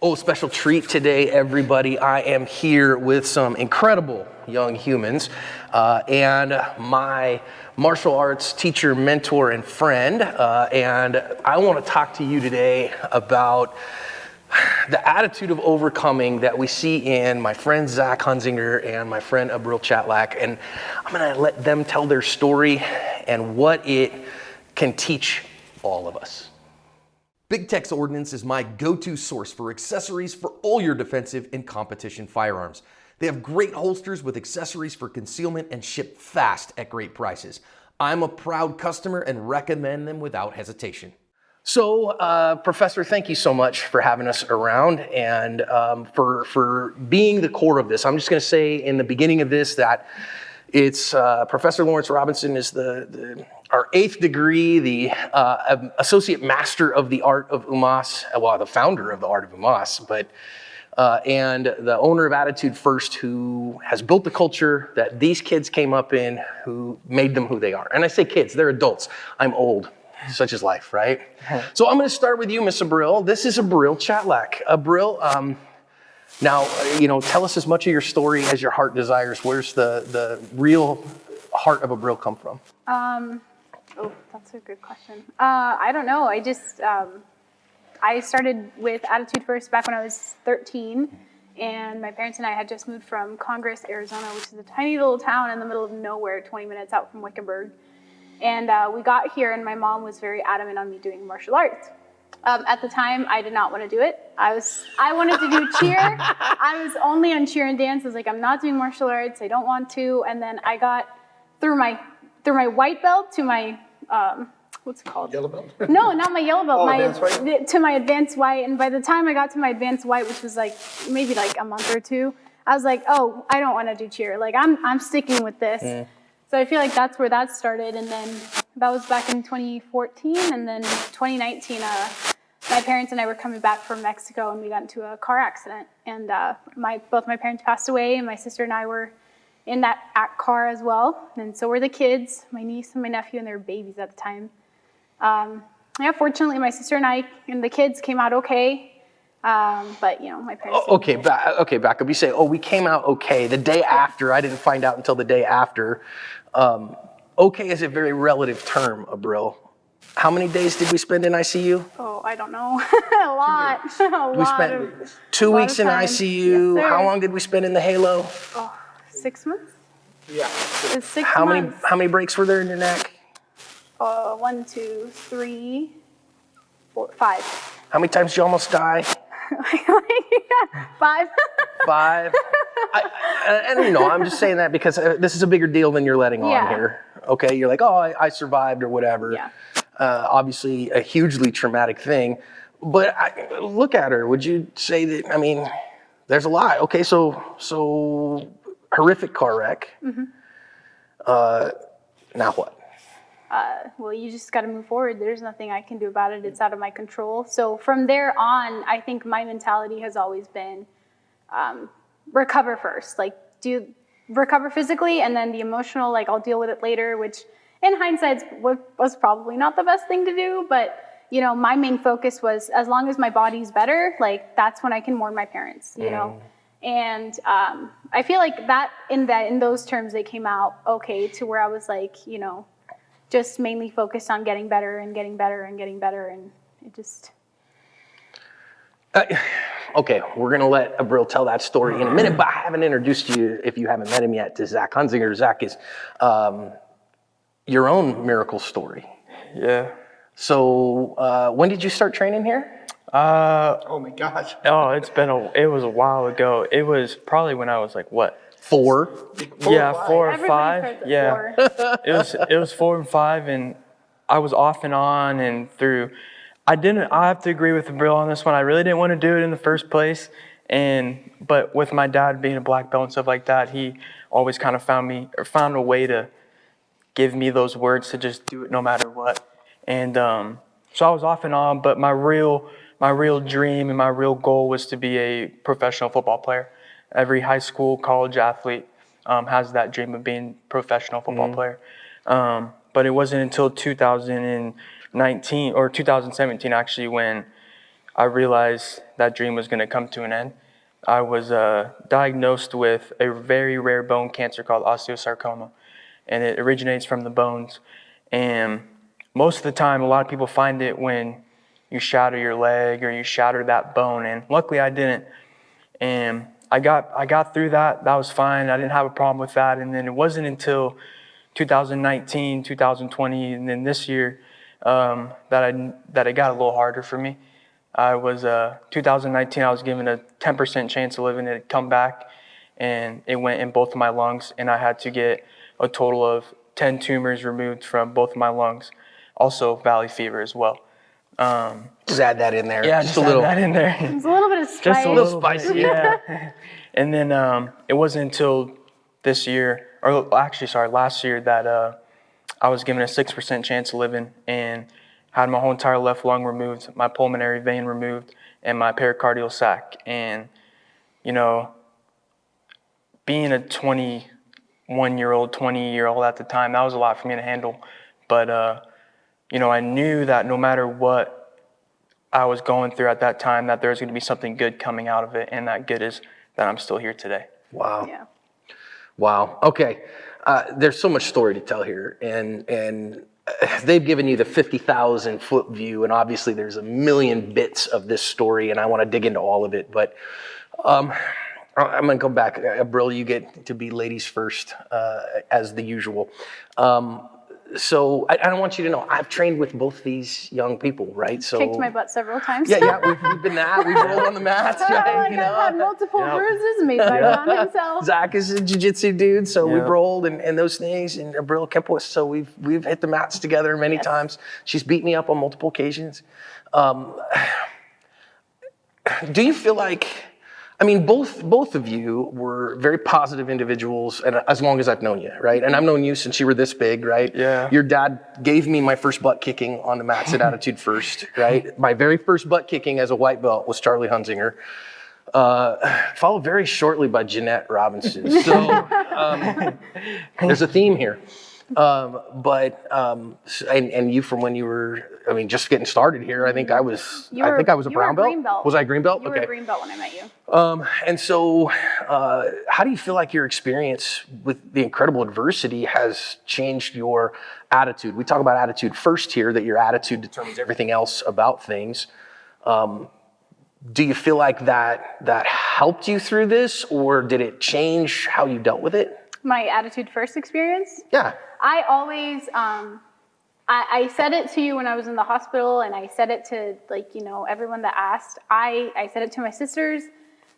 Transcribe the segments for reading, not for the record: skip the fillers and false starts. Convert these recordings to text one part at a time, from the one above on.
Oh, special treat today, everybody. I am here with some incredible young humans and my martial arts teacher, mentor, and friend. And I want to talk to you today about the attitude of overcoming that we see in my friend Zach Hunzinger and my friend Abril Chatlak. And I'm going to let them tell their story and what it can teach all of us. Big Tech's Ordnance is my go-to source for accessories for all your defensive and competition firearms. They have great holsters with accessories for concealment and ship fast at great prices. I'm a proud customer and recommend them without hesitation. So, Professor, thank you so much for having us around and for being the core of this. I'm just going to say in the beginning of this that it's Professor Lawrence Robinson is our 8th degree, the Associate Master of the Art of UMass, well, the founder of the Art of UMass, but and the owner of Attitude First, who has built the culture that these kids came up in, who made them who they are. And I say kids, they're adults. I'm old. Such is life, right? So I'm going to start with you, Miss Abril. This is Abril Chatlak. Abril, now, tell us as much of your story as your heart desires. Where's the real heart of Abril come from? Oh, that's a good question. I don't know. I started with Attitude First back when I was 13, and my parents and I had just moved from Congress, Arizona, which is a tiny little town in the middle of nowhere, 20 minutes out from Wickenburg. And we got here, and my mom was very adamant on me doing martial arts. At the time, I did not want to do it. I wanted to do cheer. I was only on cheer and dance. I was like, I'm not doing martial arts. I don't want to. And then I got through my white belt to my what's it called? Yellow belt? No, not my yellow belt. Advanced white? To my advanced white. And by the time I got to my advanced white, which was maybe a month or two, I was like, oh, I don't want to do cheer. I'm sticking with this. So I feel like that's where that started. And then that was back in 2014. And then 2019, my parents and I were coming back from Mexico, and we got into a car accident. And both my parents passed away, and my sister and I were in that car as well. And so were the kids, my niece and my nephew, and they were babies at the time. Fortunately, my sister and I and the kids came out okay. But my parents. Okay, back up. You say, we came out okay. The day after, I didn't find out until the day after. Okay is a very relative term, Abril. How many days did we spend in ICU? Oh, I don't know. A lot. We spent 2 weeks in ICU. Yes, how long did we spend in the Halo? 6 months? Yeah. It was 6 How months. many breaks were there in your neck? 1, 2, 3, 4, 5. How many times did you almost die? 5. 5. I'm just saying that because this is a bigger deal than you're letting on here. Okay, you're like, I survived or whatever. Yeah. Obviously, a hugely traumatic thing. But look at her. Would you say that? There's a lot. Okay, so horrific car wreck. Mm-hmm. Now what? Well, you just got to move forward. There's nothing I can do about it. It's out of my control. So from there on, I think my mentality has always been recover first. Recover physically, and then the emotional, I'll deal with it later, which in hindsight was probably not the best thing to do. But, my main focus was as long as my body's better, that's when I can mourn my parents, know. And I feel like that in those terms, they came out okay to where I was just mainly focused on getting better and getting better and getting better, and it just... Okay, we're going to let Abril tell that story in a minute, but I haven't introduced you, if you haven't met him yet, to Zach Hunzinger. Zach is your own miracle story. Yeah. So when did you start training here? Oh my gosh. It was a while ago. It was probably when I was 4? 4 or Everybody 5. starts at Yeah. 4. It was 4 and 5, and I was off and on and through. I have to agree with Abril on this one. I really didn't want to do it in the first place. But with my dad being a black belt and stuff like that, he always kind of found a way to give me those words to just do it no matter what. And so I was off and on, but my real dream and my real goal was to be a professional football player. Every high school, college athlete has that dream of being a professional football player. But it wasn't until 2019 or 2017 actually when I realized that dream was going to come to an end. I was diagnosed with a very rare bone cancer called osteosarcoma, and it originates from the bones. And most of the time, a lot of people find it when you shatter your leg or you shatter that bone, and luckily I didn't. And I got through that. That was fine. I didn't have a problem with that. And then it wasn't until 2019, 2020, and then this year that it got a little harder for me. I was 2019. I was given a 10% chance of living. It had come back, and it went in both of my lungs, and I had to get a total of 10 tumors removed from both of my lungs. Also, valley fever as well. Just add that in there. Yeah, just just a little. add that in there. It's a little bit of spice. Just a little spicy. bit, yeah. And then it wasn't until this year, or actually, sorry, last year that I was given a 6% chance of living and had my whole entire left lung removed, my pulmonary vein removed, and my pericardial sac. And, you know, being a 21-year-old, 20-year-old at the time, that was a lot for me to handle. But, you know, I knew that no matter what I was going through at that time, that there was going to be something good coming out of it, and that good is that I'm still here today. Wow. Yeah. Wow. Okay. There's so much story to tell here, and they've given you the 50,000-foot view, and obviously there's a million bits of this story, and I want to dig into all of it. But I'm going to come back. Abril, you get to be ladies first, as the usual. So I don't want you to know, I've trained with both these young people, right? So Kicked my butt several times. yeah, we've been that. We've rolled on the mats, right? Like You know? I've had multiple bruises made by John himself. Zach is a jiu-jitsu dude, so we've Yeah. rolled and those things. And Abril Kempowitz, so we've hit the mats together many times. She's beat me up on multiple occasions. Do you feel like, I mean, both of you were very positive individuals, and as long as I've known you, right? And I've known you since you were this big, right? Yeah. Your dad gave me my first butt kicking on the mats at Attitude First, right? My very first butt kicking as a white belt was Charlie Hunzinger. Followed very shortly by Jeanette Robinson. So there's a theme here. And you from when you were, I mean, just getting started here, I think I was a You were brown belt. green belt. Was I a green belt? You Okay. were a green belt when I met you. And so, how do you feel like your experience with the incredible adversity has changed your attitude? We talk about attitude first here, that your attitude determines everything else about things. Do you feel like that helped you through this, or did it change how you dealt with it? My attitude first experience. Yeah. I always, I said it to you when I was in the hospital, and I said it to everyone that asked. I said it to my sisters.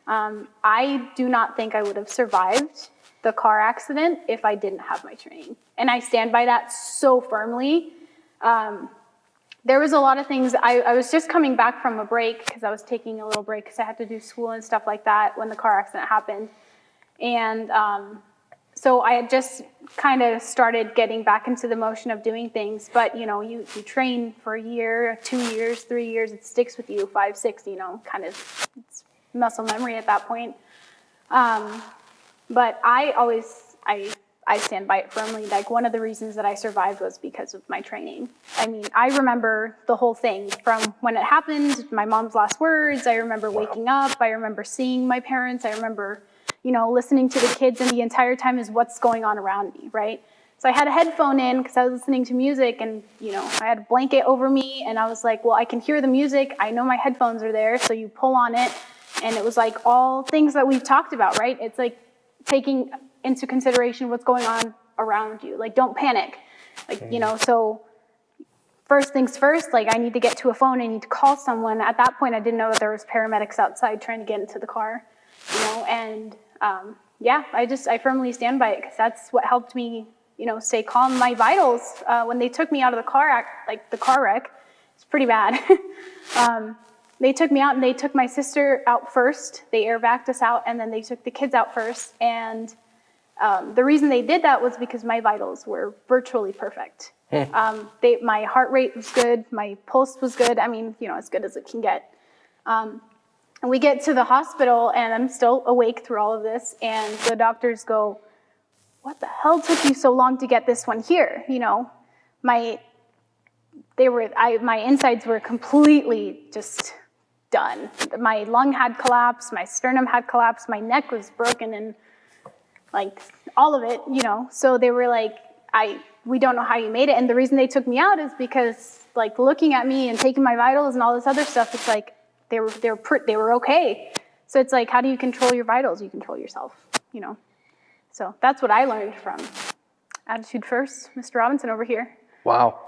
I do not think I would have survived the car accident if I didn't have my training, and I stand by that so firmly. There was a lot of things. I was just coming back from a break because I was taking a little break because I had to do school and stuff like that when the car accident happened, and so I had just kind of started getting back into the motion of doing things. But you train for a year, 2 years, 3 years. It sticks with you, 5, 6. Kind of it's muscle memory at that point. But I stand by it firmly. Like, one of the reasons that I survived was because of my training. I mean, I remember the whole thing from when it happened, my mom's last words. I remember waking up. I remember seeing my parents. I remember, listening to the kids, and the entire time is what's going on around me, right? So I had a headphone in because I was listening to music, and, I had a blanket over me, and I was like, well, I can hear the music. I know my headphones are there. So you pull on it, and it was like all things that we've talked about, right? It's like taking into consideration what's going on around you. Like, don't panic. Like, so first things first, like, I need to get to a phone. I need to call someone. At that point, I didn't know that there was paramedics outside trying to get into the car, and I firmly stand by it because that's what helped me, stay calm. My vitals, when they took me out of the car wreck, it's pretty bad. They took me out, and they took my sister out first. They airbagged us out, and then they took the kids out first. And the reason they did that was because my vitals were virtually perfect. My heart rate was good. My pulse was good. I mean, as good as it can get. And we get to the hospital, and I'm still awake through all of this. And the doctors go, "What the hell took you so long to get this one here?" My insides were completely just done. My lung had collapsed, my sternum had collapsed, my neck was broken, and like all of it, you know. So they were like, we don't know how you made it. And the reason they took me out is because like looking at me and taking my vitals and all this other stuff, it's like they were okay. So it's like, how do you control your vitals? You control yourself, you know. So that's what I learned from Attitude First, Mr. Robinson over here. Wow.